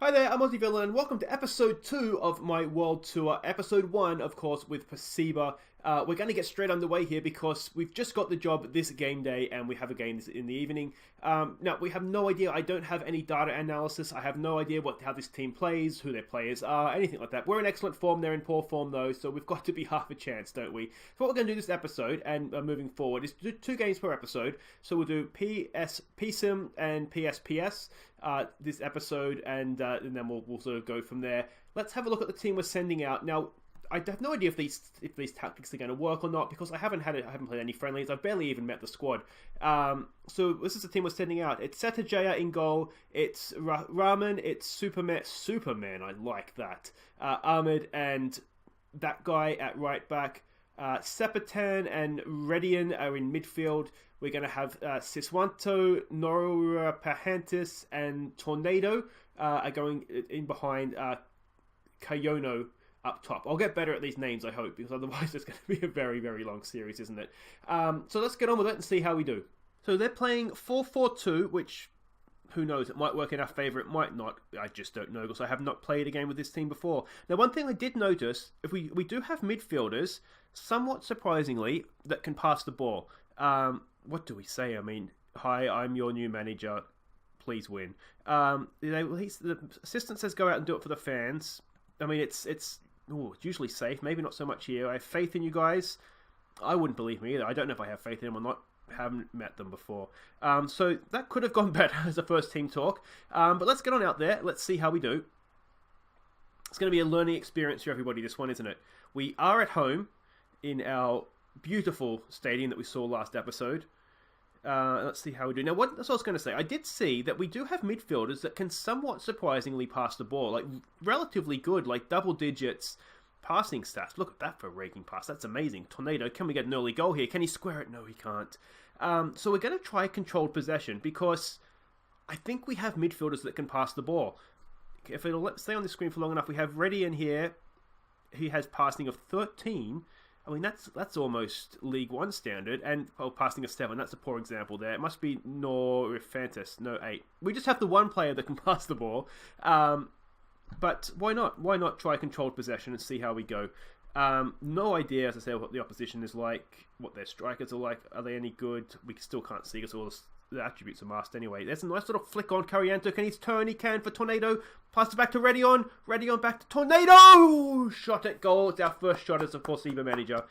Hi there, I'm Aussie Villain, and welcome to episode 2 of my world tour. Episode 1, of course, with Persiba. We're going to get straight underway here because we've just got the job this game day and we have a game in the evening. Now, we have no idea. I don't have any data analysis. I have no idea how this team plays, who their players are, anything like that. We're in excellent form. They're in poor form, though, so we've got to be half a chance, don't we? So what we're going to do this episode and moving forward is do 2 games per episode. So we'll do PSIM and PSPS this episode, and then we'll sort of go from there. Let's have a look at the team we're sending out. Now, I have no idea if these tactics are going to work or not because I haven't played any friendlies. I've barely even met the squad. So this is the team we're sending out. It's Setajaya in goal. It's Raman. It's Superman. I like that. Ahmed and that guy at right back. Sepatan and Redian are in midfield. We're going to have Siswanto, Norura Pahantis, and Tornado are going in behind Kayono up top. I'll get better at these names, I hope, because otherwise it's going to be a very, very long series, isn't it? So let's get on with it and see how we do. So they're playing 4-4-2, which, who knows, it might work in our favour, it might not. I just don't know, because I have not played a game with this team before. Now, one thing I did notice, if we do have midfielders, somewhat surprisingly, that can pass the ball. What do we say? I mean, hi, I'm your new manager. Please win. The assistant says go out and do it for the fans. I mean, it's usually safe. Maybe not so much here. I have faith in you guys. I wouldn't believe me either. I don't know if I have faith in them or not. Haven't met them before. So that could have gone better as a first team talk. But let's get on out there. Let's see how we do. It's going to be a learning experience for everybody, this one, isn't it? We are at home in our beautiful stadium that we saw last episode. Let's see how we do. Now, that's what I was going to say. I did see that we do have midfielders that can somewhat surprisingly pass the ball. Like, relatively good, like double digits passing stats. Look at that for a raking pass. That's amazing. Tornado, can we get an early goal here? Can he square it? No, he can't. So we're going to try controlled possession because I think we have midfielders that can pass the ball. If it'll stay on the screen for long enough, we have Reddy in here. He has passing of 13. I mean, that's almost League One standard, and passing a 7, that's a poor example there. It must be Norifantis, no 8. We just have the one player that can pass the ball, but why not? Why not try controlled possession and see how we go? No idea, as I say, what the opposition is like, what their strikers are like. Are they any good? We still can't see because all the attributes are masked anyway. There's a nice little flick on Carianto. Can he turn? He can for Tornado. Pass it back to Redion. Redion back to Tornado. Shot at goal. It's our first shot as a Persiba manager.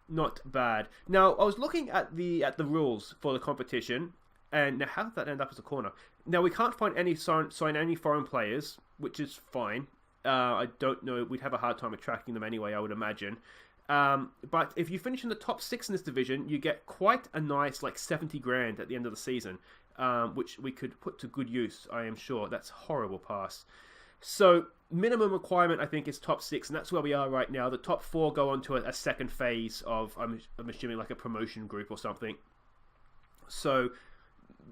Not bad. Now, I was looking at the rules for the competition, and now how did that end up as a corner? Now, we can't find sign any foreign players, which is fine. I don't know. We'd have a hard time attracting them anyway, I would imagine. But if you finish in the top 6 in this division, you get quite a nice, like, 70 grand at the end of the season, which we could put to good use, I am sure. That's a horrible pass. So, minimum requirement, I think, is top 6, and that's where we are right now. The top 4 go on to a second phase of, I'm assuming, like a promotion group or something. So,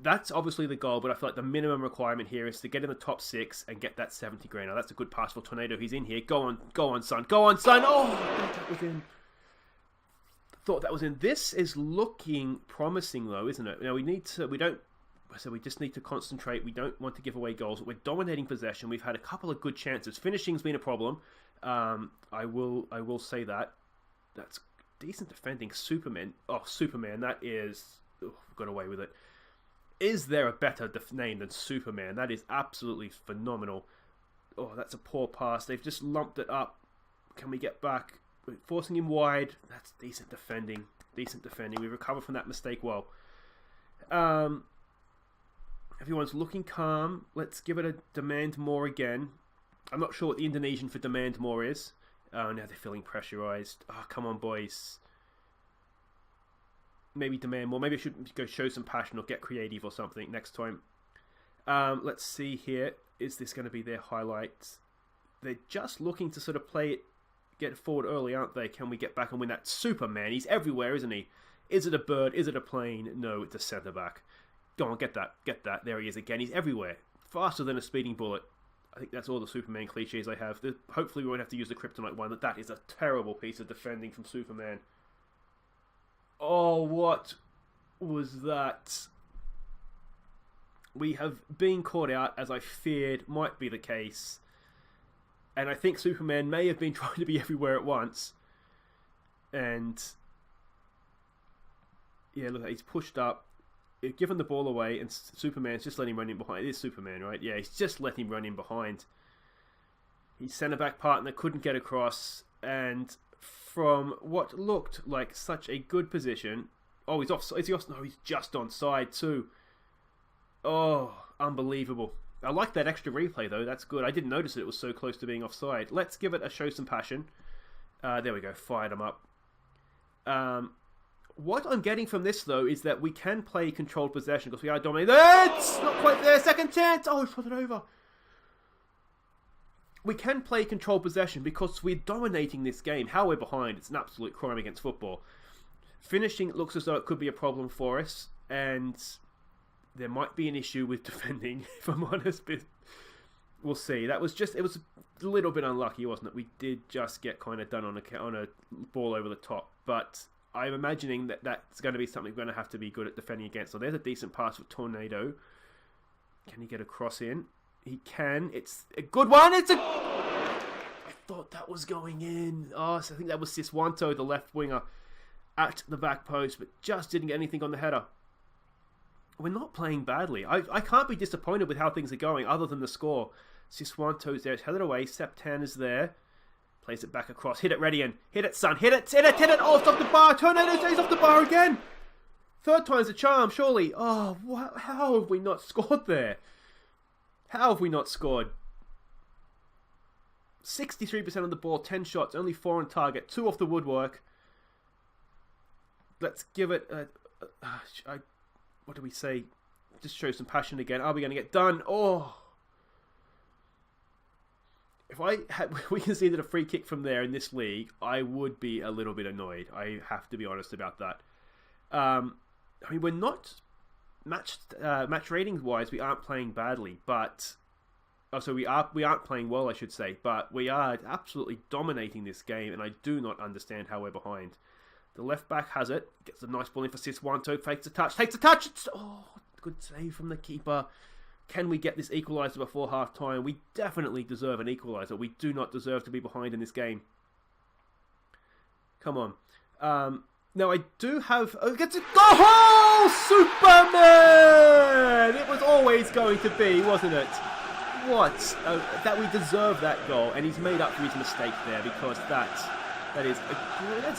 that's obviously the goal, but I feel like the minimum requirement here is to get in the top 6 and get that 70 grand. Now, that's a good pass for Tornado. He's in here. Go on, son. Go on, son. Oh, that was in. Thought that was in. This is looking promising, though, isn't it? Now, we just need to concentrate. We don't want to give away goals. We're dominating possession. We've had a couple of good chances. Finishing's been a problem. I will say that. That's decent defending. Superman. Oh, Superman. That is. Oh, got away with it. Is there a better name than Superman? That is absolutely phenomenal. Oh, that's a poor pass. They've just lumped it up. Can we get back? We're forcing him wide. That's decent defending. Decent defending. We recover from that mistake well. Everyone's looking calm. Let's give it a demand more again. I'm not sure what the Indonesian for demand more is. Oh, now they're feeling pressurized. Oh, come on, boys. Maybe demand more. Maybe I should go show some passion or get creative or something next time. Let's see here. Is this going to be their highlights? They're just looking to sort of play it, get forward early, aren't they? Can we get back and win that? Superman, he's everywhere, isn't he? Is it a bird? Is it a plane? No, it's a centre back. Go on, get that. Get that. There he is again. He's everywhere. Faster than a speeding bullet. I think that's all the Superman cliches I have. Hopefully we won't have to use the Kryptonite one. That is a terrible piece of defending from Superman. Oh, what was that? We have been caught out, as I feared might be the case. And I think Superman may have been trying to be everywhere at once. And yeah, look, he's pushed up, given the ball away, and Superman's just letting him run in behind. It is Superman, right? Yeah, he's just letting him run in behind. His centre-back partner couldn't get across, and from what looked like such a good position... Oh, he's off. Is he off? No, he's just onside too. Oh, unbelievable. I like that extra replay, though. That's good. I didn't notice it was so close to being offside. Let's give it a show some passion. There we go. Fired him up. What I'm getting from this, though, is that we can play controlled possession because we are dominating. It's not quite there. Second chance. Oh, we put it over. We can play controlled possession because we're dominating this game. How we're behind, it's an absolute crime against football. Finishing looks as though it could be a problem for us, and there might be an issue with defending, if I'm honest, but we'll see. It was a little bit unlucky, wasn't it? We did just get kind of done on a ball over the top, but I'm imagining that that's going to be something we're going to have to be good at defending against. So there's a decent pass for Tornado. Can he get a cross in? He can. It's a good one. I thought that was going in. Oh, so I think that was Siswanto, the left winger, at the back post, but just didn't get anything on the header. We're not playing badly. I can't be disappointed with how things are going, other than the score. Siswanto's there. It's headed away. Septan is there. Plays it back across. Hit it, Redian. Hit it, son. Hit it. Hit it. Hit it. Oh, it's off the bar. Tornado stays off the bar again. Third time's a charm, surely. Oh, how have we not scored there? How have we not scored? 63% of the ball, 10 shots, only 4 on target, 2 off the woodwork. Let's give it what do we say? Just show some passion again. Are we going to get done? Oh. If we conceded a free kick from there in this league, I would be a little bit annoyed. I have to be honest about that. I mean, we're not match ratings wise, we aren't playing badly, but we aren't playing well, I should say, but we are absolutely dominating this game, and I do not understand how we're behind. The left back has it, gets a nice ball in for Siswanto, takes a touch. Oh, good save from the keeper. Can we get this equaliser before half time? We definitely deserve an equaliser. We do not deserve to be behind in this game. Come on. Now I do have... Oh, gets a goal! Superman! It was always going to be, wasn't it? What? That we deserve that goal, and he's made up for his mistake there, because that's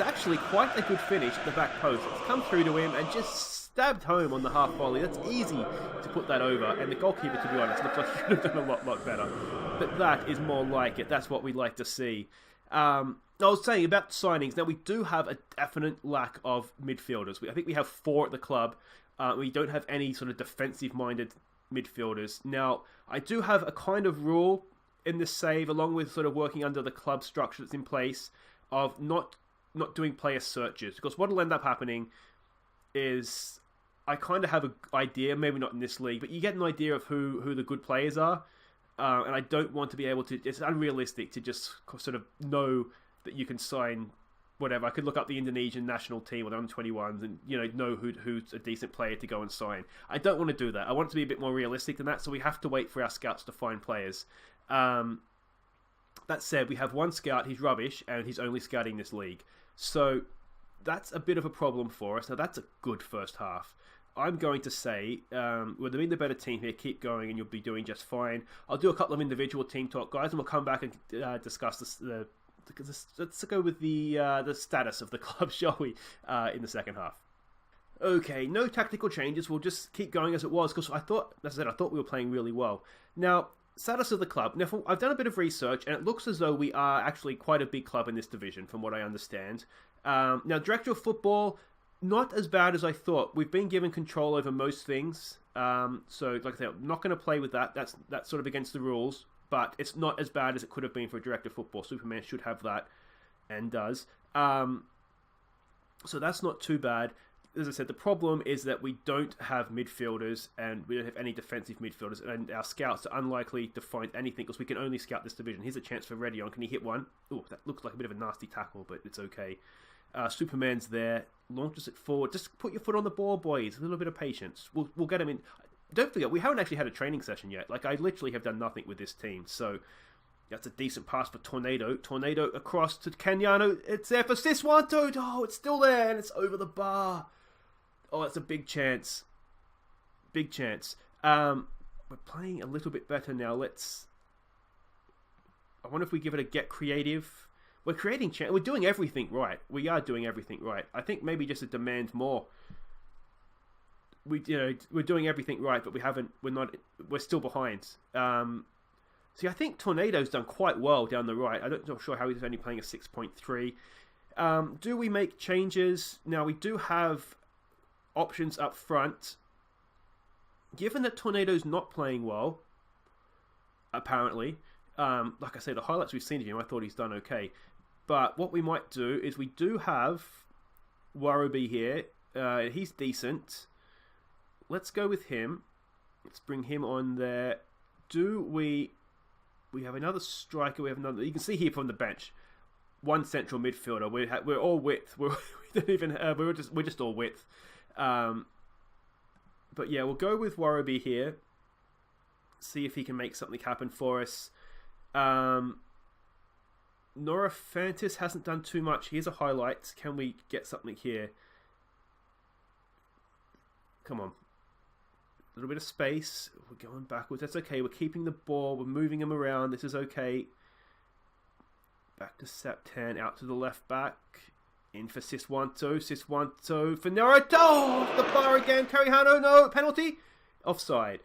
actually quite a good finish at the back post. It's come through to him and just stabbed home on the half volley. That's easy to put that over, and the goalkeeper, to be honest, looks like he could have done a lot better. But that is more like it. That's what we'd like to see. I was saying about signings. Now, we do have a definite lack of midfielders. I think we have 4 at the club. We don't have any sort of defensive-minded midfielders. Now, I do have a kind of rule in this save, along with sort of working under the club structure that's in place, of not doing player searches. Because what will end up happening is I kind of have an idea, maybe not in this league, but you get an idea of who the good players are. And I don't want to be able to... It's unrealistic to just sort of know that you can sign whatever. I could look up the Indonesian national team or the under-21s and know who's a decent player to go and sign. I don't want to do that. I want it to be a bit more realistic than that, so we have to wait for our scouts to find players. That said, we have one scout, he's rubbish, and he's only scouting this league. So that's a bit of a problem for us. Now, that's a good first half. I'm going to say, we're being the better team here. Keep going, and you'll be doing just fine. I'll do a couple of individual team talk, guys, and we'll come back and discuss let's go with the status of the club, shall we, in the second half. Okay, no tactical changes. We'll just keep going as it was, because I thought we were playing really well. Now, status of the club. Now, I've done a bit of research, and it looks as though we are actually quite a big club in this division, from what I understand. Now, director of football, not as bad as I thought. We've been given control over most things. So, like I said, I'm not going to play with that. That's sort of against the rules. But it's not as bad as it could have been for a director of football. Superman should have that, and does. So that's not too bad. As I said, the problem is that we don't have midfielders, and we don't have any defensive midfielders, and our scouts are unlikely to find anything, because we can only scout this division. Here's a chance for Redion. Can he hit one? Oh, that looks like a bit of a nasty tackle, but it's okay. Superman's there, launches it forward. Just put your foot on the ball, boys. A little bit of patience. We'll get him in. don't forget, we haven't actually had a training session yet. Like, I literally have done nothing with this team. So, that's a decent pass for Tornado. Tornado across to Kenyano. It's there for Siswanto. Oh, it's still there, and it's over the bar. Oh, that's a big chance. Big chance. We're playing a little bit better now. I wonder if we give it a get creative. We're creating we're doing everything right. We are doing everything right. I think maybe just a demand more. We're doing everything right, but we're still behind. See, I think Tornado's done quite well down the right. I'm not sure how he's only playing a 6.3. Do we make changes? Now, we do have options up front. Given that Tornado's not playing well, apparently, like I say, the highlights we've seen of him, I thought he's done okay. But what we might do is we do have Warraby here. He's decent. Let's go with him. Let's bring him on there. We have another striker. We have another. You can see here from the bench, one central midfielder. We're all width. We don't even. We're just all width. But yeah, we'll go with Warraby here. See if he can make something happen for us. Nora Fantis hasn't done too much. Here's a highlight. Can we get something here? Come on. A little bit of space. We're going backwards. That's okay. We're keeping the ball. We're moving him around. This is okay. Back to Septan. Out to the left back. In for Siswanto. Siswanto for Naruto. Oh, the bar again. Karihano. No. Penalty. Offside.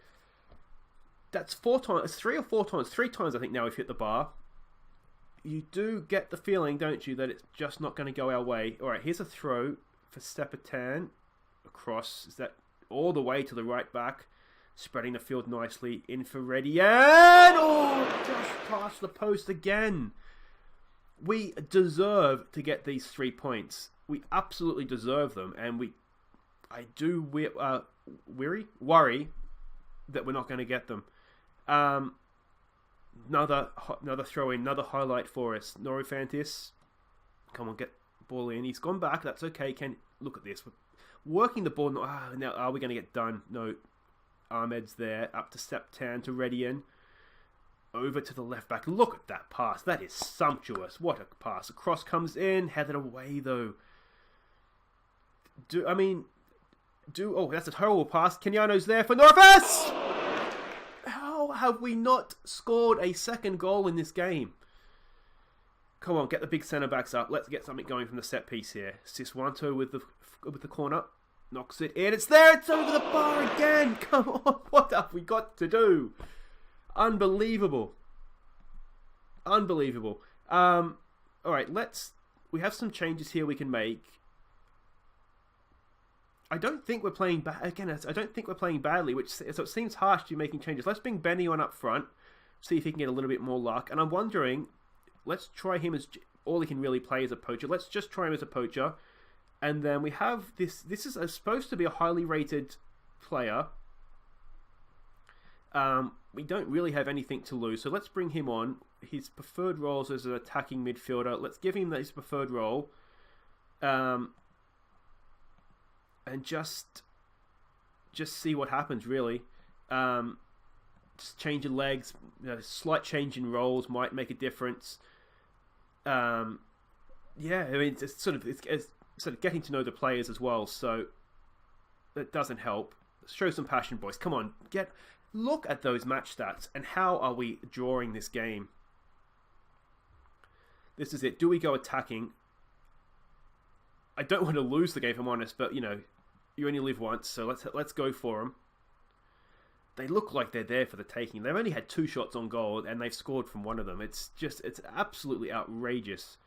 That's 4 times. It's 3 or 4 times. 3 times, I think, now we've hit the bar. You do get the feeling, don't you, that it's just not going to go our way. All right, here's a throw for Stepatan. Across. Is that all the way to the right back? Spreading the field nicely. In for Reddy. And just past the post again. We deserve to get these 3 points. We absolutely deserve them. And I do worry that we're not going to get them. Another throw in, another highlight for us. Norifantis, come on, get ball in. He's gone back. That's okay. Look at this. We're working the ball. Now are we going to get done? No. Ahmed's there. Up to Septan to Redian. Over to the left back. Look at that pass. That is sumptuous. What a pass. The cross comes in. Headed away though. That's a terrible pass. Kenyano's there for Norfus! How have we not scored a second goal in this game? Come on, get the big centre backs up. Let's get something going from the set piece here. Siswanto with the corner. Knocks it in. It's there. It's over the bar again. Come on. What have we got to do? Unbelievable. Unbelievable. All right, we have some changes here we can make. I don't think we're playing I don't think we're playing badly, so it seems harsh to be making changes. Let's bring Benny on up front, see if he can get a little bit more luck. And I'm wondering, let's try him as all he can really play as a poacher. Let's just try him as a poacher. And then we have this. This is supposed to be a highly rated player. We don't really have anything to lose, so let's bring him on. His preferred roles as an attacking midfielder. Let's give him his preferred role. And just see what happens, really. Just change of legs, slight change in roles might make a difference. Yeah, I mean, it's sort of getting to know the players as well, so that doesn't help. Show some passion, boys. Come on, look at those match stats, and how are we drawing this game? This is it. Do we go attacking? I don't want to lose the game, if I'm honest, but you only live once, so let's go for them. They look like they're there for the taking. They've only had 2 shots on goal, and they've scored from one of them. It's absolutely outrageous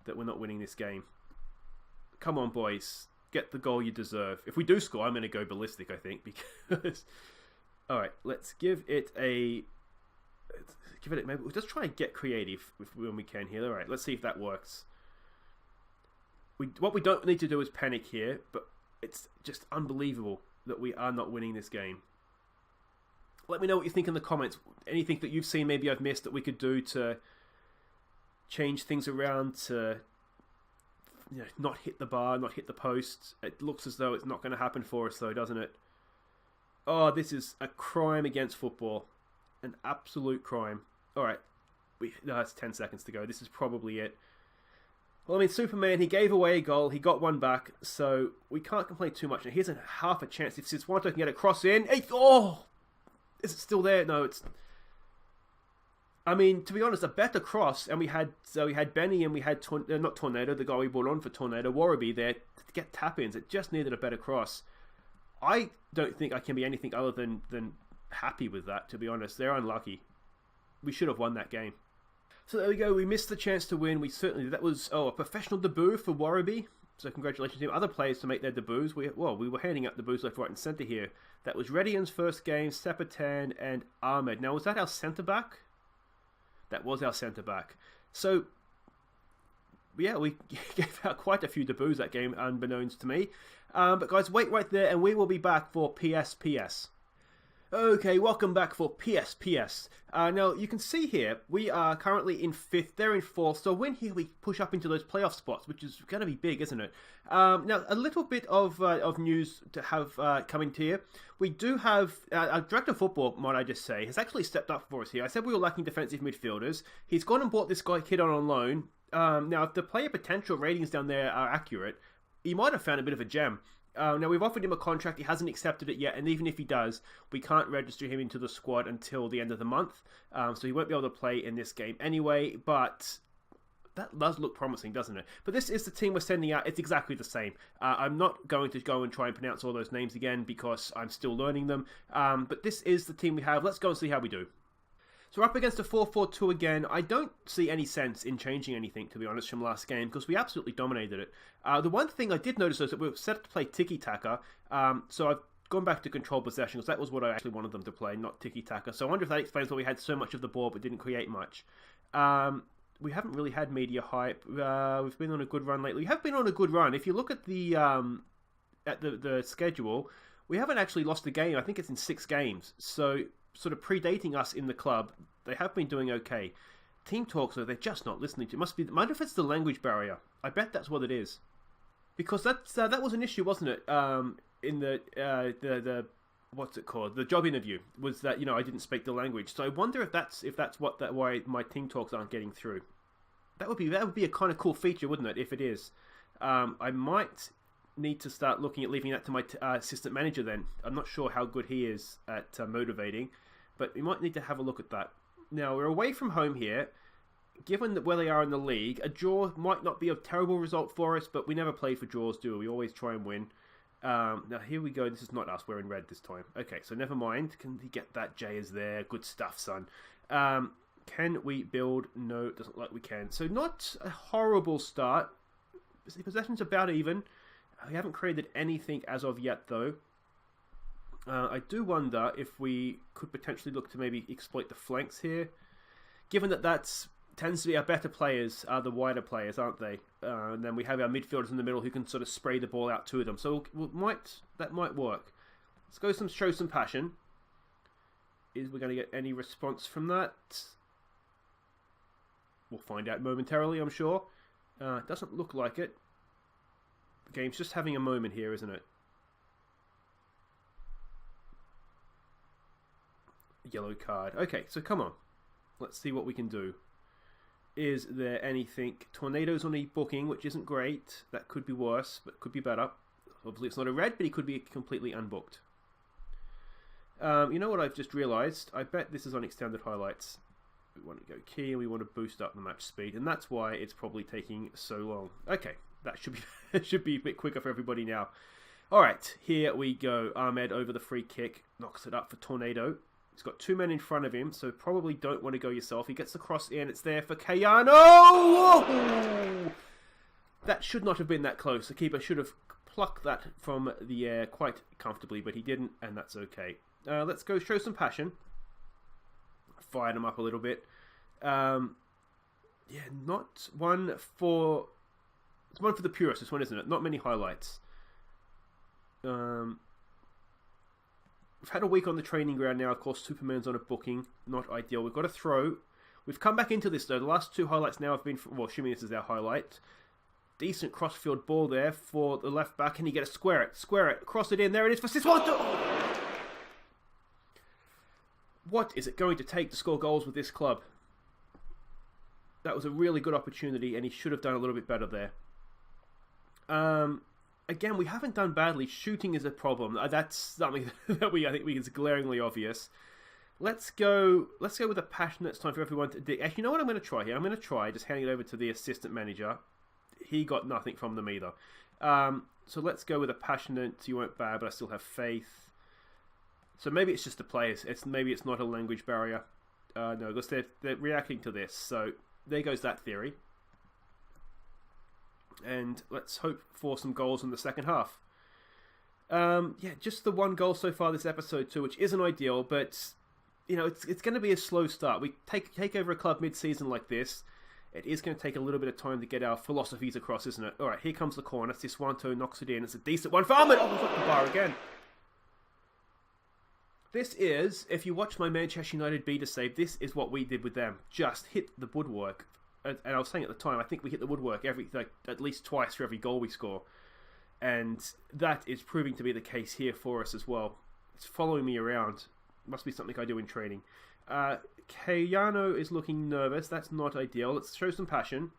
that we're not winning this game. Come on, boys, get the goal you deserve. If we do score, I'm going to go ballistic, I think, because. All right, let's give it maybe we'll just try and get creative when we can here. All right, let's see if that works. What we don't need to do is panic here, but it's just unbelievable that we are not winning this game. Let me know what you think in the comments. Anything that you've seen maybe I've missed that we could do to change things around to not hit the bar, not hit the post. It looks as though it's not going to happen for us though, doesn't it? Oh, this is a crime against football. An absolute crime. All right. No, it's 10 seconds to go. This is probably it. Well, I mean, Superman, he gave away a goal. He got one back, so we can't complain too much. Now, here's half a chance. If Siswanto can get a cross in. Hey, oh! Is it still there? No, it's... I mean, to be honest, a better cross, and we had Benny and we had, not Tornado, the guy we brought on for Tornado, Warraby there, to get tap-ins. It just needed a better cross. I don't think I can be anything other than happy with that, to be honest. They're unlucky. We should have won that game. So there we go. We missed the chance to win. We certainly did. That was a professional debut for Warraby. So congratulations to other players to make their debuts. We were handing out debuts left, right, and centre here. That was Redian's first game, Sepatan, and Ahmed. Now, was that our centre back? That was our centre back. So yeah, we gave out quite a few debuts that game, unbeknownst to me. But guys, wait right there, and we will be back for PSPS. Okay, welcome back for PSPS. Now, you can see here, we are currently in 5th, they're in 4th, so win here, we push up into those playoff spots, which is going to be big, isn't it? Now, a little bit of news to have coming to you. We do have, our director of football, might I just say, has actually stepped up for us here. I said we were lacking defensive midfielders. He's gone and bought this kid on loan. Now, if the player potential ratings down there are accurate, he might have found a bit of a gem. Now, we've offered him a contract. He hasn't accepted it yet, and even if he does, we can't register him into the squad until the end of the month. So he won't be able to play in this game anyway, but that does look promising, doesn't it? But this is the team we're sending out. It's exactly the same. I'm not going to go and try and pronounce all those names again because I'm still learning them. But this is the team we have. Let's go and see how we do. So we're up against a 4-4-2 again. I don't see any sense in changing anything, to be honest, from last game, because we absolutely dominated it. The one thing I did notice is that we were set up to play tiki-taka, so I've gone back to control possession, because that was what I actually wanted them to play, not tiki-taka. So I wonder if that explains why we had so much of the ball but didn't create much. We haven't really had media hype. We've been on a good run lately. We have been on a good run. If you look at the schedule, we haven't actually lost a game. I think it's in 6 games, so sort of predating us in the club, they have been doing okay. Team talks, though, they're just not listening to. It must be. I wonder if it's the language barrier. I bet that's what it is, because that was an issue, wasn't it? In the what's it called? The job interview was that I didn't speak the language. So I wonder if that's why my team talks aren't getting through. That would be a kind of cool feature, wouldn't it? If it is, I might need to start looking at leaving that to my assistant manager then. I'm not sure how good he is at motivating, but we might need to have a look at that. Now, we're away from home here. Given that where they are in the league, a draw might not be a terrible result for us, but we never play for draws, do we? We always try and win. Now, here we go. This is not us. We're in red this time. Okay, so never mind. Can he get that? Jay is there. Good stuff, son. Can we build? No, doesn't look like we can. So not a horrible start. The possession's about even. We haven't created anything as of yet, though. I do wonder if we could potentially look to maybe exploit the flanks here. Given that tends to be our better players, are the wider players, aren't they? And then we have our midfielders in the middle who can sort of spray the ball out to them. So that might work. Let's go show some passion. Is we going to get any response from that? We'll find out momentarily, I'm sure. Doesn't look like it. The game's just having a moment here, isn't it? Yellow card. Okay, so come on. Let's see what we can do. Is there anything? Tornado's on a booking, which isn't great. That could be worse, but could be better. Obviously, it's not a red, but he could be completely unbooked. You know what I've just realised? I bet this is on extended highlights. We want to go key, and we want to boost up the match speed, and that's why it's probably taking so long. Okay, that should be a bit quicker for everybody now. All right, here we go. Ahmed over the free kick, knocks it up for Tornado. He's got 2 men in front of him, so probably don't want to go yourself. He gets the cross in. It's there for Kayano. Oh! That should not have been that close. The keeper should have plucked that from the air quite comfortably, but he didn't, and that's okay. Let's go show some passion. Fired him up a little bit. Yeah, not one for... It's one for the purists, this one, isn't it? Not many highlights. We've had a week on the training ground now. Of course, Superman's on a booking. Not ideal. We've got a throw. We've come back into this, though. The last 2 highlights now have been... Well, assuming this is our highlight. Decent cross-field ball there for the left back. Can he get a square it? Square it. Cross it in. There it is for Siswanto. What is it going to take to score goals with this club? That was a really good opportunity, and he should have done a little bit better there. Again, we haven't done badly. Shooting is a problem. That's something that I think is glaringly obvious. Let's go with a passionate. It's time for everyone to dig. Actually, you know what I'm going to try here? I'm going to try just handing it over to the assistant manager. He got nothing from them either. So let's go with a passionate. You weren't bad, but I still have faith. So maybe it's just the players. Maybe it's not a language barrier. No, because they're reacting to this. So there goes that theory. And let's hope for some goals in the second half. Just the one goal so far this episode too, which isn't ideal, but you know it's going to be a slow start. We take over a club mid-season like this. It is going to take a little bit of time to get our philosophies across, isn't it? All right, here comes the corner. Siswanto knocks it in. It's a decent one for Ahmed. Oh, he's off the bar again. This is, if you watch my Manchester United beta save, this is what we did with them. Just hit the woodwork. And I was saying at the time, I think we hit the woodwork at least twice for every goal we score. And that is proving to be the case here for us as well. It's following me around. Must be something I do in training. Kayano is looking nervous. That's not ideal. Let's show some passion.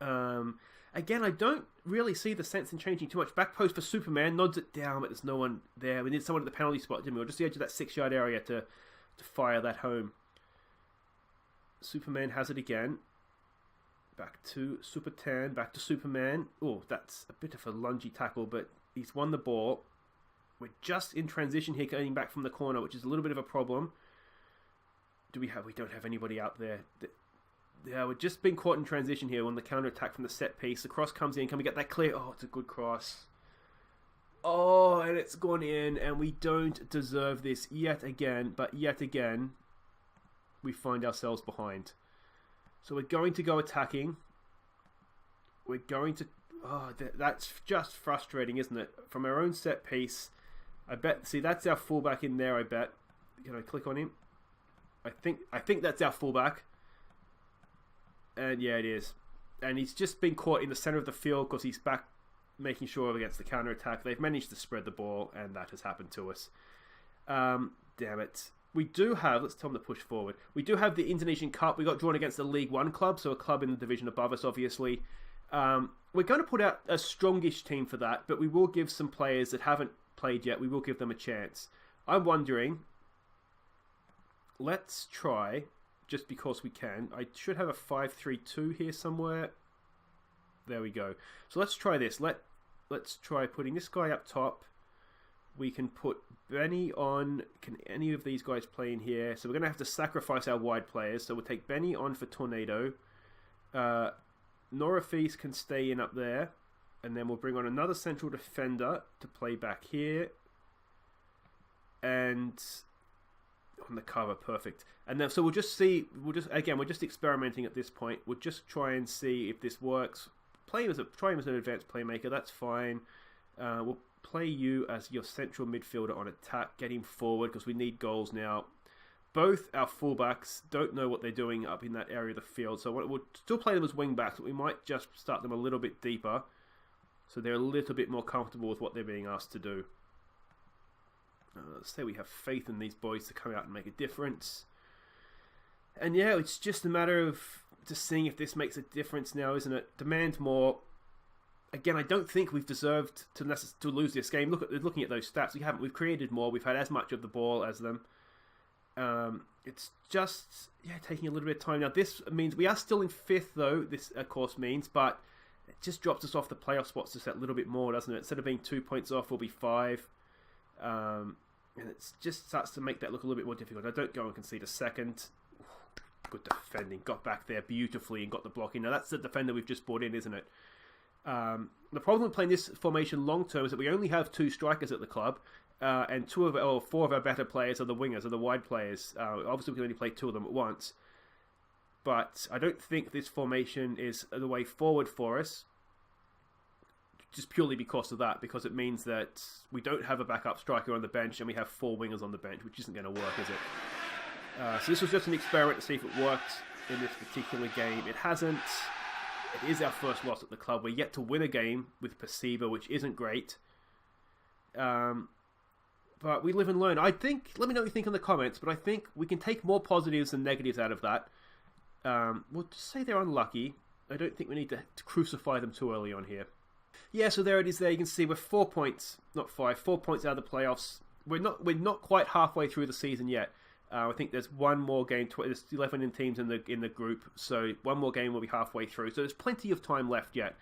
Again, I don't really see the sense in changing too much. Back post for Superman. Nods it down, but there's no one there. We need someone at the penalty spot, didn't we? Or just the edge of that 6-yard area to fire that home. Superman has it again. Back to Super Tan. Back to Superman. Oh, that's a bit of a lungy tackle, but he's won the ball. We're just in transition here, getting back from the corner, which is a little bit of a problem. We don't have anybody out there. Yeah, we're just being caught in transition here on the counter-attack from the set piece. The cross comes in. Can we get that clear? Oh, it's a good cross. Oh, and it's gone in, and we don't deserve this yet again. But yet again, we find ourselves behind. So we're going to go attacking. We're going to... Oh, that's just frustrating, isn't it? From our own set piece. I bet... See, that's our fullback in there, I bet. Can I click on him? I think that's our fullback. And yeah, it is. And he's just been caught in the center of the field because he's back making sure against the counter-attack. They've managed to spread the ball, and that has happened to us. Damn it. We do have... Let's tell them to push forward. We do have the Indonesian Cup. We got drawn against the League One club, so a club in the division above us, obviously. We're going to put out a strongish team for that, but we will give some players that haven't played yet, we will give them a chance. I'm wondering... Let's try, just because we can. I should have a 5-3-2 here somewhere. There we go. So let's try this. Let's try putting this guy up top. We can put Benny on. Can any of these guys play in here? So we're going to have to sacrifice our wide players. So we'll take Benny on for Tornado. Norafis can stay in up there. And then we'll bring on another central defender to play back here. And... on the cover, perfect. And then so we're just experimenting at this point. We'll just try and see if this works. Try him as an advanced playmaker, that's fine. We'll play you as your central midfielder on attack. Get him forward because we need goals now. Both our fullbacks don't know what they're doing up in that area of the field, so we'll still play them as wing backs, but we might just start them a little bit deeper so they're a little bit more comfortable with what they're being asked to do. Let's say we have faith in these boys to come out and make a difference. And yeah, it's just a matter of just seeing if this makes a difference now, isn't it? Demand more. Again, I don't think we've deserved to lose this game. Looking at those stats, we haven't. We've created more. We've had as much of the ball as them. It's just taking a little bit of time. Now, this means we are still in 5th, though. This, of course, means, but it just drops us off the playoff spots just that little bit more, doesn't it? Instead of being 2 points off, we'll be 5. And it just starts to make that look a little bit more difficult. I don't go and concede a second. Good defending. Got back there beautifully and got the block in. Now, that's the defender we've just brought in, isn't it? The problem with playing this formation long-term is that we only have 2 strikers at the club, and 4 of our better players are the wingers, are the wide players. Obviously, we can only play 2 of them at once. But I don't think this formation is the way forward for us. Just purely because of that, because it means that we don't have a backup striker on the bench and we have 4 wingers on the bench, which isn't going to work, is it? So this was just an experiment to see if it worked in this particular game. It hasn't. It is our first loss at the club. We're yet to win a game with Persiba, which isn't great. But we live and learn. I think, let me know what you think in the comments, but I think we can take more positives than negatives out of that. We'll just say they're unlucky. I don't think we need to crucify them too early on here. Yeah, so there it is there. You can see we're 4 points, not 5, 4 points out of the playoffs. We're not quite halfway through the season yet. I think there's one more game. There's 11 teams in the group, so one more game will be halfway through. So there's plenty of time left yet.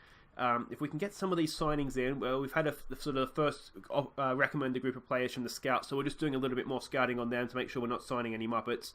If we can get some of these signings in, well, we've had sort of the first recommended group of players from the scouts, so we're just doing a little bit more scouting on them to make sure we're not signing any Muppets.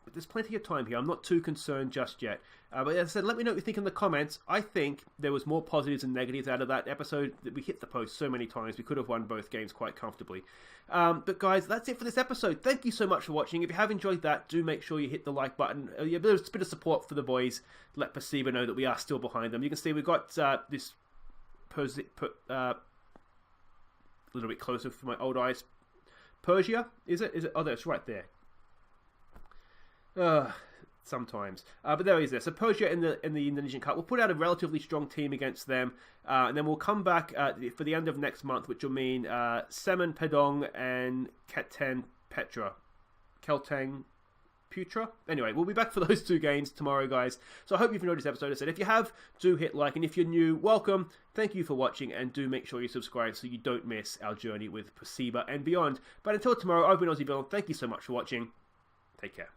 But there's plenty of time here. I'm not too concerned just yet. But as I said, let me know what you think in the comments. I think there was more positives than negatives out of that episode. We hit the post so many times. We could have won both games quite comfortably. But guys, that's it for this episode. Thank you so much for watching. If you have enjoyed that, do make sure you hit the like button. A bit of support for the boys. Let Persiba know that we are still behind them. You can see we've got this a little bit closer for my old eyes. Persia? Is it? Oh, that's right there. Sometimes. But there he is there. So Persia in the Indonesian Cup. We'll put out a relatively strong team against them. And then we'll come back for the end of next month, which will mean Semen Pedong and Kelteng Putra. Anyway, we'll be back for those 2 games tomorrow, guys. So I hope you've enjoyed this episode. I said, if you have, do hit like. And if you're new, welcome. Thank you for watching. And do make sure you subscribe so you don't miss our journey with Persiba and beyond. But until tomorrow, I've been Aussie Bill. Thank you so much for watching. Take care.